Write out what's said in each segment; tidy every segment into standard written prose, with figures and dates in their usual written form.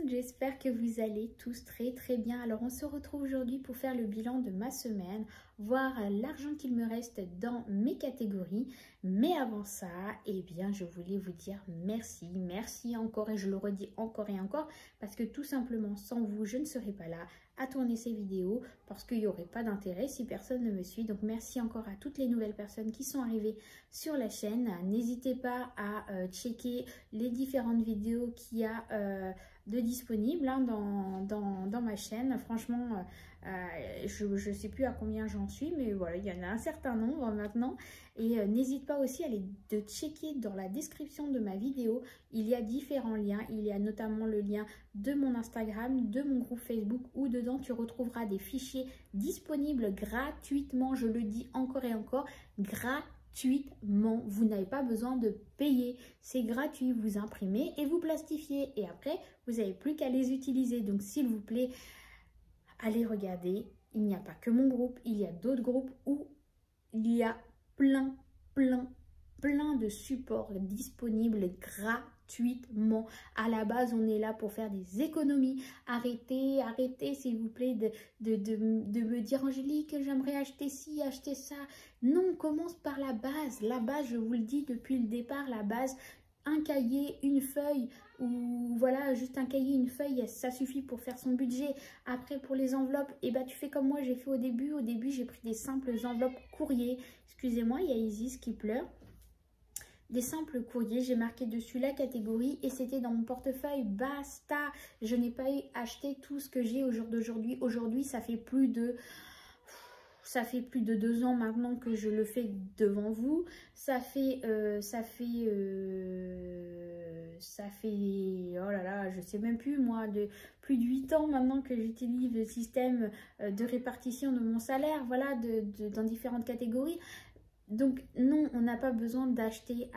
monde, j'espère que vous allez tous très bien. Alors on se retrouve aujourd'hui pour faire le bilan de ma semaine, voir l'argent qu'il me reste dans mes catégories. Mais avant ça, eh bien je voulais vous dire merci encore et je le redis encore et encore parce que tout simplement sans vous je ne serais pas là à tourner ces vidéos parce qu'il n'y aurait pas d'intérêt si personne ne me suit. Donc merci encore à toutes les nouvelles personnes qui sont arrivées sur la chaîne. N'hésitez pas à checker les différentes vidéos qu'il y a de disponibles hein, dans ma chaîne. Franchement, je ne sais plus à combien j'en suis, mais voilà, il y en a un certain nombre maintenant. Et n'hésite pas aussi à aller de checker dans la description de ma vidéo. Il y a différents liens. Il y a notamment le lien de mon Instagram, de mon groupe Facebook, où dedans tu retrouveras des fichiers disponibles gratuitement. Je le dis encore et encore, gratuitement. Vous n'avez pas besoin de payer. C'est gratuit. Vous imprimez et vous plastifiez. Et après, vous n'avez plus qu'à les utiliser. Donc, s'il vous plaît, allez regarder. Il n'y a pas que mon groupe. Il y a d'autres groupes où il y a plein de supports disponibles gratuitement. À la base, on est là pour faire des économies. Arrêtez s'il vous plaît de me dire Angélique, j'aimerais acheter ci, acheter ça. Non, on commence par la base. La base, je vous le dis depuis le départ, la base, un cahier, une feuille, ou voilà, juste un cahier, une feuille, ça suffit pour faire son budget. Après, pour les enveloppes, et bah, tu fais comme moi, j'ai fait au début. Au début, j'ai pris des simples enveloppes courrier. Excusez-moi, il y a Isis qui pleure. Des simples courriers, j'ai marqué dessus la catégorie et c'était dans mon portefeuille, basta. Je n'ai pas acheté tout ce que j'ai au jour d'aujourd'hui. Aujourd'hui, ça fait plus de 2 ans maintenant que je le fais devant vous. Ça fait, oh là là, je sais même plus moi, plus de 8 ans maintenant que j'utilise le système de répartition de mon salaire, voilà, dans différentes catégories. Donc non, on n'a pas besoin d'acheter.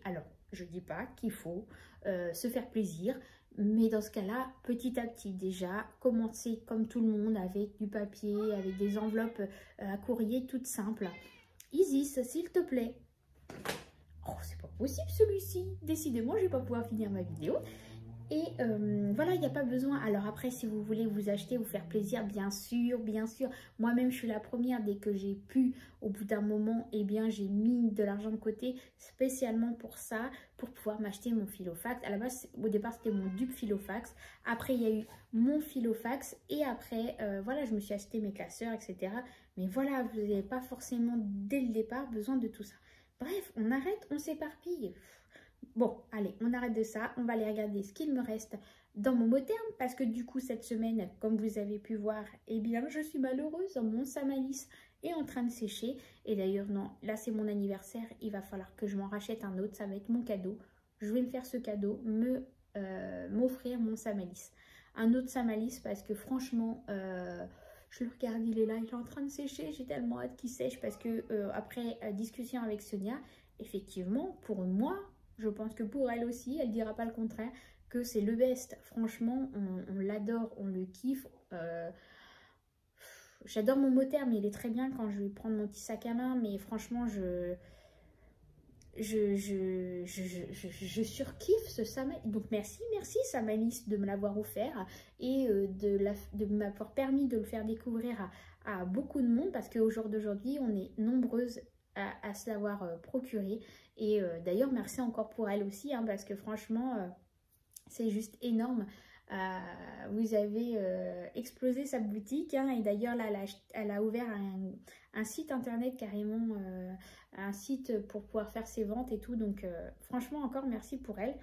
Alors, je ne dis pas qu'il faut se faire plaisir, mais dans ce cas-là, petit à petit déjà, commencer comme tout le monde avec du papier, avec des enveloppes à courrier toutes simples. Isis, s'il te plaît. Oh, c'est pas possible celui-ci. Décidément, je ne vais pas pouvoir finir ma vidéo. Et voilà, il n'y a pas besoin. Alors après, si vous voulez vous acheter, vous faire plaisir, bien sûr. Moi-même, je suis la première. Dès que j'ai pu, au bout d'un moment, eh bien, j'ai mis de l'argent de côté spécialement pour ça, pour pouvoir m'acheter mon Filofax. À la base, au départ, c'était mon dupe Filofax. Après, il y a eu mon Filofax. Et après, voilà, je me suis acheté mes classeurs, etc. Mais voilà, vous n'avez pas forcément, dès le départ, besoin de tout ça. Bref, on arrête, on s'éparpille. Bon, allez, on arrête de ça. On va aller regarder ce qu'il me reste dans mon mot terme. Parce que du coup, cette semaine, comme vous avez pu voir, eh bien, je suis malheureuse. Mon Samalis est en train de sécher. Et d'ailleurs, non, là, c'est mon anniversaire. Il va falloir que je m'en rachète un autre. Ça va être mon cadeau. Je vais me faire ce cadeau, m'offrir mon Samalis. Un autre Samalis parce que franchement... je le regarde, il est là, il est en train de sécher. J'ai tellement hâte qu'il sèche parce que après discussion avec Sonia, effectivement, pour moi, je pense que pour elle aussi, elle ne dira pas le contraire, que c'est le best. Franchement, on l'adore, on le kiffe. J'adore mon mot terme, il est très bien quand je vais prendre mon petit sac à main, mais franchement, je surkiffe ce Samalis. Donc merci Samalis de me l'avoir offert et de m'avoir permis de le faire découvrir à beaucoup de monde parce qu'au jour d'aujourd'hui on est nombreuses à se l'avoir procuré et d'ailleurs merci encore pour elle aussi hein, parce que franchement c'est juste énorme. Vous avez explosé sa boutique hein, et d'ailleurs là elle a ouvert un site internet carrément, un site pour pouvoir faire ses ventes et tout, donc franchement encore merci pour elle.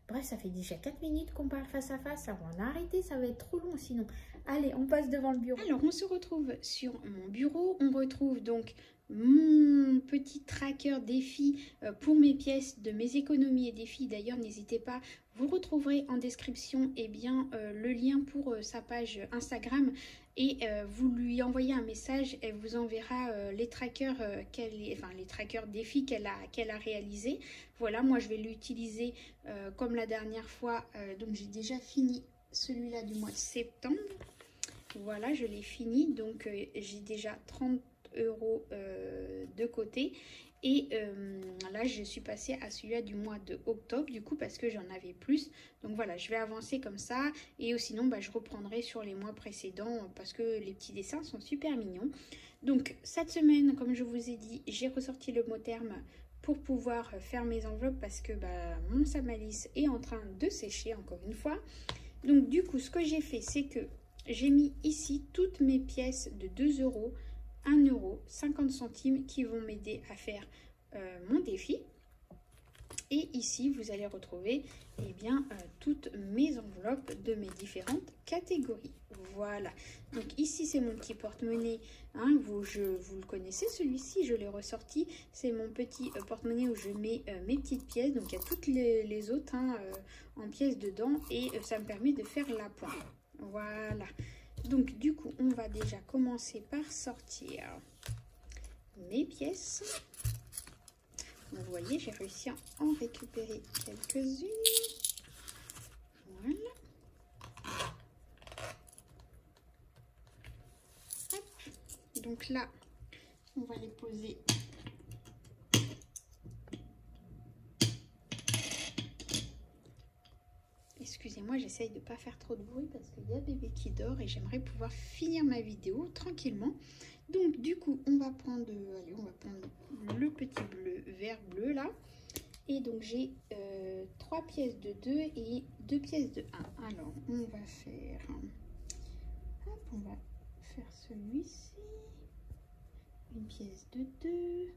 Bref, ça fait déjà 4 minutes qu'on parle face à face, ça va en arrêter, ça va être trop long sinon. Allez, on passe devant le bureau. Alors on se retrouve sur mon bureau, on retrouve donc mon petit tracker défi pour mes pièces de mes économies et défis. D'ailleurs n'hésitez pas, vous retrouverez en description eh bien, le lien pour sa page Instagram et vous lui envoyez un message, elle vous enverra les trackers les trackers défis qu'elle a réalisés. Voilà, moi je vais l'utiliser comme la dernière fois, donc j'ai déjà fini celui-là du mois de septembre. Voilà, je l'ai fini, donc j'ai déjà 30 € de côté Et là, je suis passée à celui-là du mois de octobre, du coup, parce que j'en avais plus. Donc voilà, je vais avancer comme ça. Et sinon, je reprendrai sur les mois précédents parce que les petits dessins sont super mignons. Donc cette semaine, comme je vous ai dit, j'ai ressorti le mot terme pour pouvoir faire mes enveloppes parce que mon Samalis est en train de sécher encore une fois. Donc du coup, ce que j'ai fait, c'est que j'ai mis ici toutes mes pièces de 2 €, 1 €, 50 centimes qui vont m'aider à faire mon défi. Et ici, vous allez retrouver toutes mes enveloppes de mes différentes catégories. Voilà. Donc ici, c'est mon petit porte-monnaie. Hein, vous le connaissez, celui-ci, je l'ai ressorti. C'est mon petit porte-monnaie où je mets mes petites pièces. Donc il y a toutes les autres en pièces dedans. Et ça me permet de faire la pointe. Voilà. Donc du coup, on va déjà commencer par sortir mes pièces. Vous voyez, j'ai réussi à en récupérer quelques-unes. Voilà. Hop. Donc là, on va les poser. Excusez-moi, j'essaye de ne pas faire trop de bruit parce qu'il y a bébé qui dort et j'aimerais pouvoir finir ma vidéo tranquillement. Donc du coup, on va prendre le petit vert bleu là. Et donc j'ai 3 pièces de 2 et 2 pièces de 1. Alors on va faire, celui-ci, une pièce de 2.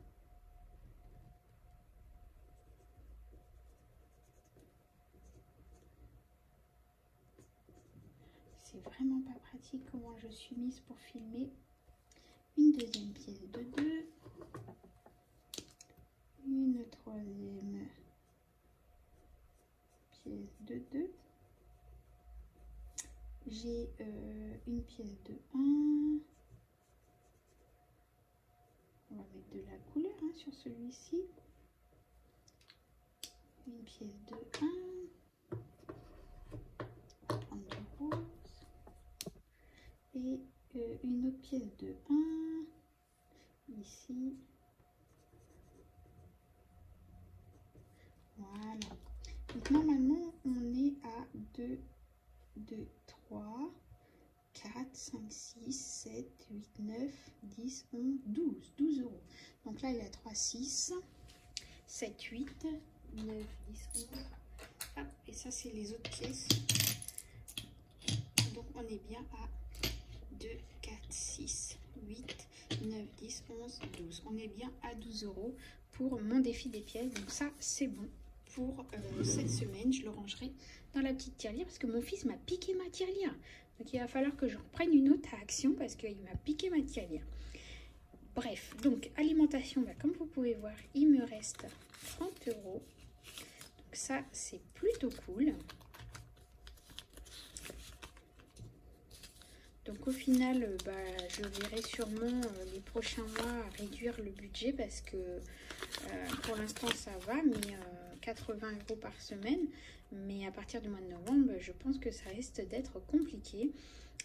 C'est vraiment pas pratique comment je suis mise pour filmer. Une deuxième pièce de 2. Une troisième pièce de 2. J'ai une pièce de 1. On va mettre de la couleur sur celui-ci. Une pièce de 1. On va prendre du rose. Et une autre pièce de 1. Ici. Voilà. Donc normalement, on est à 2, 3, 4, 5, 6, 7, 8, 9, 10, 11, 12 €. Donc là, il y a 3, 6, 7, 8, 9, 10, 11. Hop, et ça, c'est les autres pièces. Donc on est bien à 2, 4, 6, 8, 9, 10, 11, 12. On est bien à 12 € pour mon défi des pièces. Donc ça, c'est bon. Pour cette semaine, je le rangerai dans la petite tirelire parce que mon fils m'a piqué ma tirelire. Donc il va falloir que je reprenne une autre action parce qu'il m'a piqué ma tirelire. Bref, donc alimentation, comme vous pouvez voir, il me reste 30 €. Donc ça, c'est plutôt cool. Donc au final, je verrai sûrement les prochains mois à réduire le budget parce que pour l'instant ça va, mais 80 € par semaine. Mais à partir du mois de novembre, je pense que ça risque d'être compliqué.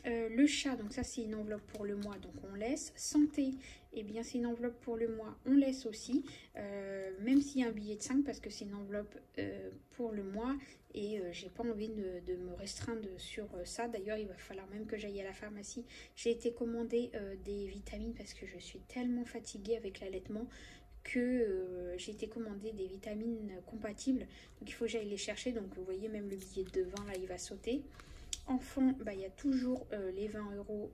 Le chat, donc ça c'est une enveloppe pour le mois, donc on laisse. Santé, eh bien c'est une enveloppe pour le mois, on laisse aussi. Même s'il y a un billet de 5 parce que c'est une enveloppe pour le mois. Et j'ai pas envie de me restreindre sur ça. D'ailleurs, il va falloir même que j'aille à la pharmacie. J'ai été commander des vitamines parce que je suis tellement fatiguée avec l'allaitement que j'ai été commander des vitamines compatibles. Donc il faut que j'aille les chercher. Donc vous voyez, même le billet de 20 là, il va sauter. Enfant, il y a toujours les 20 €,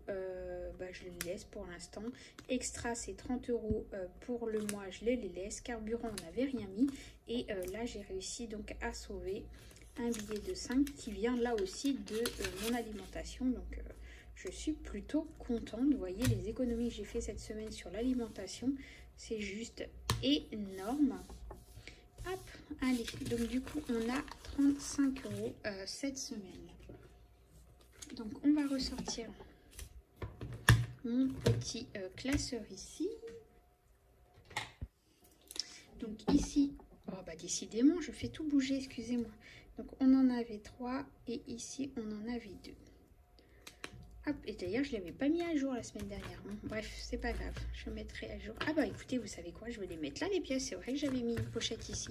je les laisse pour l'instant. Extra, c'est 30 € pour le mois, je les laisse. Carburant, on n'avait rien mis. Et là, j'ai réussi donc à sauver un billet de 5 qui vient là aussi de mon alimentation. Donc, je suis plutôt contente. Vous voyez, les économies que j'ai fait cette semaine sur l'alimentation, c'est juste énorme. Hop, allez. Donc, du coup, on a 35 € cette semaine. Donc on va ressortir mon petit classeur ici. Donc ici, décidément je fais tout bouger, excusez-moi. Donc on en avait 3 et ici on en avait 2. Hop, et d'ailleurs, je ne l'avais pas mis à jour la semaine dernière. Bon, bref, c'est pas grave. Je mettrai à jour. Ah bah écoutez, vous savez quoi? Je vais les mettre là, les pièces. C'est vrai que j'avais mis une pochette ici.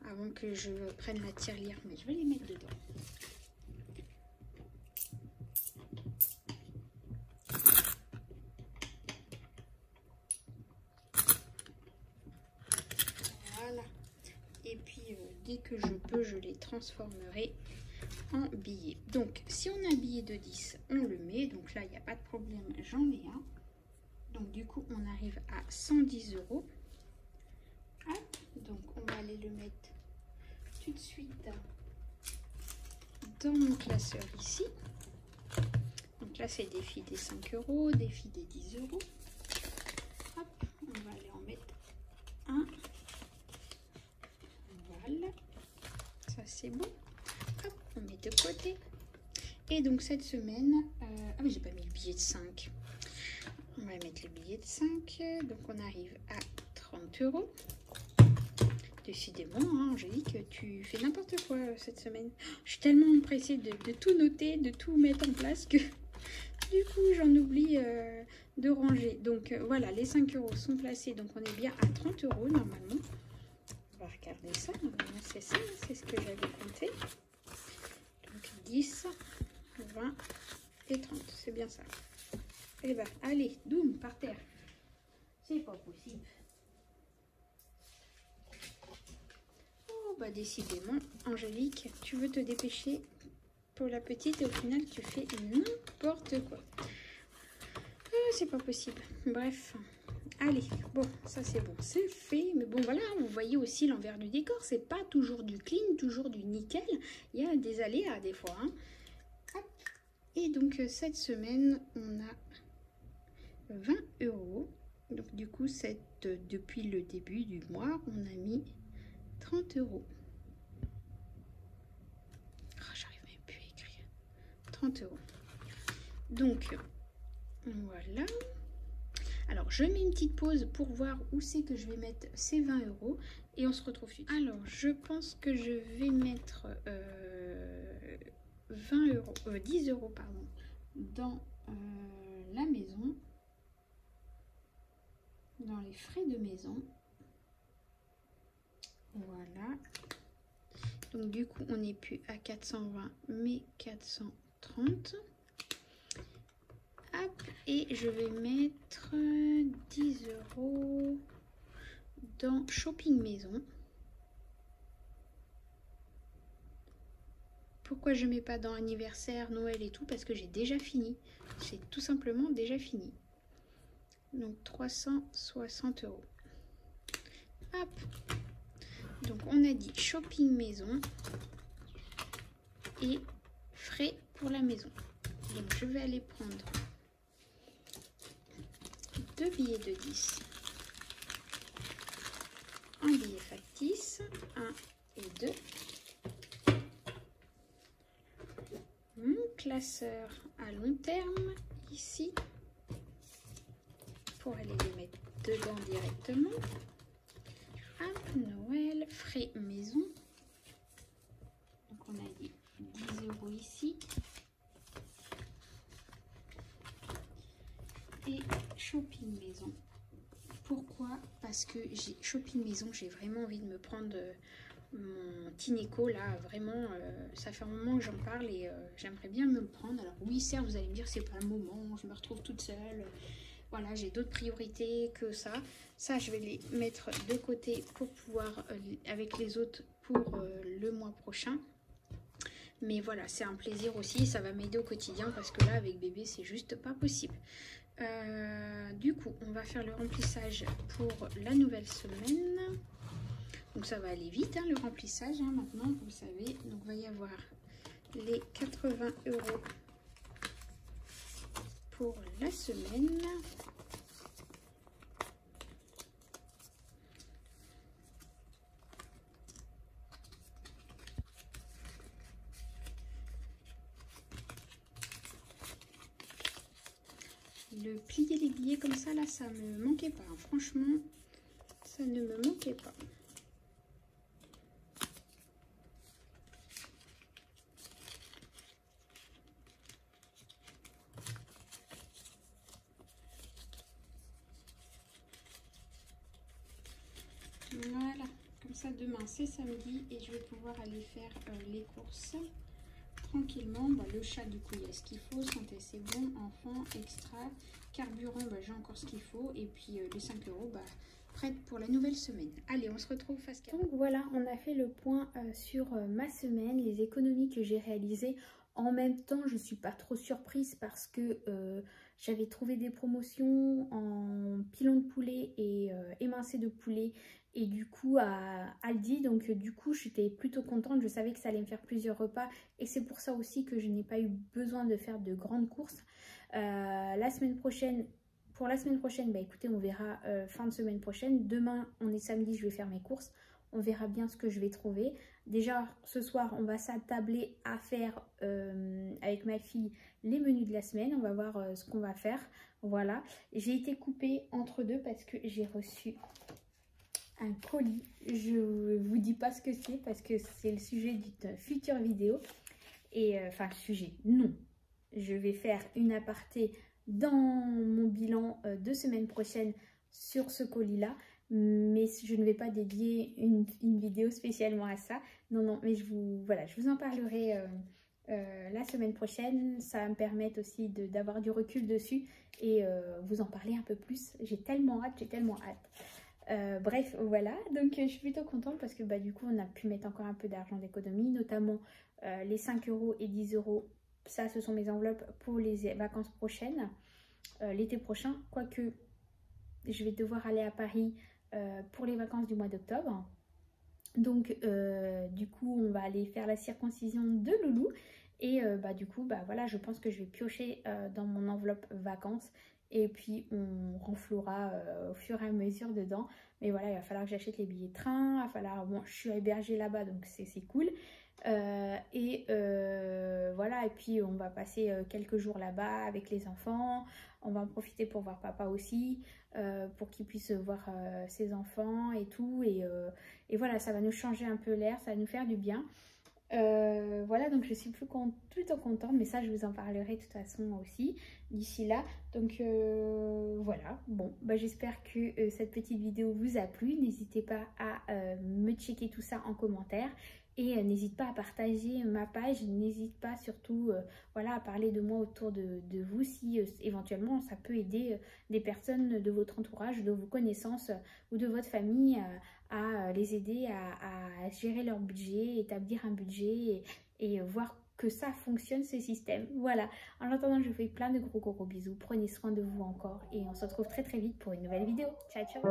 Avant que je prenne la tirelire. Mais je vais les mettre dedans. Voilà. Et puis, dès que je peux, je les transformerai en billets. Donc, si on a un billet de 10, on le met. Donc là, il n'y a pas de problème, j'en ai un. Donc, du coup, on arrive à 110 €. Hop, donc, on va aller le mettre tout de suite dans mon classeur ici. Donc là, c'est des filles des 5 €, des filles des 10 €. Hop, on va aller en mettre un. Voilà, ça c'est bon. Hop, on met de côté. Et donc cette semaine, ah mais j'ai pas mis le billet de 5. On va mettre le billet de 5. Donc on arrive à 30 €. Décidément, hein, Angélique, tu fais n'importe quoi cette semaine. Je suis tellement pressée de tout noter, de tout mettre en place que du coup j'en oublie de ranger. Donc voilà, les 5 € sont placés. Donc on est bien à 30 € normalement. On va regarder ça. Normalement c'est ça, c'est ce que j'avais compté. Donc 10, 20 et 30, c'est bien ça. Et ben allez, doum, par terre. C'est pas possible. Oh bah décidément, Angélique, tu veux te dépêcher pour la petite et au final tu fais n'importe quoi. C'est pas possible. Bref, allez, bon, ça c'est bon, c'est fait. Mais bon voilà, vous voyez aussi l'envers du décor, c'est pas toujours du clean, toujours du nickel. Il y a des aléas des fois. Hein. Hop. Et donc cette semaine, on a 20 €. Donc du coup, depuis le début du mois, on a mis 30 €. Oh, j'arrive même plus à écrire. 30 €. Donc, voilà. Alors, je mets une petite pause pour voir où c'est que je vais mettre ces 20 € et on se retrouve tout de suite. Alors, je pense que je vais mettre 10 € pardon, dans la maison, dans les frais de maison. Voilà. Donc du coup, on n'est plus à 420 mais 430. Hop, et je vais mettre 10 € dans shopping maison. Pourquoi je mets pas dans anniversaire, Noël et tout? Parce que j'ai déjà fini. J'ai tout simplement déjà fini. Donc 360 €. Hop. Donc on a dit shopping maison et frais pour la maison. Donc je vais aller prendre 2 billets de 10, un billet factice, 1 et 2. Mon classeur à long terme ici pour aller les mettre dedans directement. Hop, Noël, frais maison. Donc on a dit 10 € ici. Et shopping maison. Pourquoi? Parce que j'ai shopping maison, j'ai vraiment envie de me prendre mon Tineco là, vraiment, ça fait un moment que j'en parle et j'aimerais bien me le prendre. Alors oui, certes, vous allez me dire c'est pas le moment, je me retrouve toute seule. Voilà, j'ai d'autres priorités que ça. Ça, je vais les mettre de côté pour pouvoir, avec les autres, pour le mois prochain. Mais voilà, c'est un plaisir aussi, ça va m'aider au quotidien parce que là, avec bébé, c'est juste pas possible. Du coup, on va faire le remplissage pour la nouvelle semaine. Donc ça va aller vite, hein, le remplissage, hein, maintenant, vous savez. Donc il va y avoir les 80 € pour la semaine. Le plier les billets comme ça, là, ça me manquait pas. Hein. Franchement, ça ne me manquait pas. ça demain, c'est samedi, et je vais pouvoir aller faire les courses tranquillement. Bah, le chat, du coup, il y a ce qu'il faut. Santé, c'est bon. Enfant, extra. Carburant, bah, j'ai encore ce qu'il faut. Et puis les 5 €, bah, prête pour la nouvelle semaine. Allez, on se retrouve face caméra. Donc voilà, on a fait le point sur ma semaine, les économies que j'ai réalisées. En même temps, je ne suis pas trop surprise parce que j'avais trouvé des promotions en pilon de poulet et émincé de poulet, et du coup à Aldi. Donc du coup, j'étais plutôt contente. Je savais que ça allait me faire plusieurs repas, et c'est pour ça aussi que je n'ai pas eu besoin de faire de grandes courses. La semaine prochaine... Pour la semaine prochaine, bah écoutez, on verra fin de semaine prochaine. Demain, on est samedi, je vais faire mes courses. On verra bien ce que je vais trouver. Déjà, ce soir, on va s'attabler à faire avec ma fille les menus de la semaine. On va voir ce qu'on va faire. Voilà. J'ai été coupée entre deux parce que j'ai reçu un colis. Je vous dis pas ce que c'est parce que c'est le sujet d'une future vidéo. Et enfin, sujet, non. Je vais faire une aparté dans mon bilan de semaine prochaine sur ce colis-là. Mais je ne vais pas dédier une vidéo spécialement à ça. Non, non, mais je vous en parlerai la semaine prochaine. Ça va me permettre aussi d'avoir du recul dessus et vous en parler un peu plus. J'ai tellement hâte, bref, voilà. Donc, je suis plutôt contente parce que du coup, on a pu mettre encore un peu d'argent d'économie, notamment les 5 € et 10 €. Ça, ce sont mes enveloppes pour les vacances prochaines, l'été prochain. Quoique, je vais devoir aller à Paris pour les vacances du mois d'octobre. Donc, du coup, on va aller faire la circoncision de Loulou. Et du coup, voilà, je pense que je vais piocher dans mon enveloppe vacances. Et puis, on renflouera au fur et à mesure dedans. Mais voilà, il va falloir que j'achète les billets de train. Il va falloir... Bon, je suis hébergée là-bas, donc c'est cool. Voilà, et puis on va passer quelques jours là-bas avec les enfants. On va en profiter pour voir papa aussi, pour qu'il puisse voir ses enfants et tout. Et voilà, ça va nous changer un peu l'air, ça va nous faire du bien. Voilà, donc je suis plutôt contente, mais ça je vous en parlerai de toute façon aussi d'ici là. Donc voilà, bon, j'espère que cette petite vidéo vous a plu. N'hésitez pas à me checker tout ça en commentaire. Et n'hésite pas à partager ma page, n'hésite pas surtout voilà, à parler de moi autour de vous si éventuellement ça peut aider des personnes de votre entourage, de vos connaissances ou de votre famille à les aider à gérer leur budget, établir un budget et voir que ça fonctionne ce système. Voilà, en attendant je vous fais plein de gros bisous, prenez soin de vous encore et on se retrouve très vite pour une nouvelle vidéo. Ciao ciao.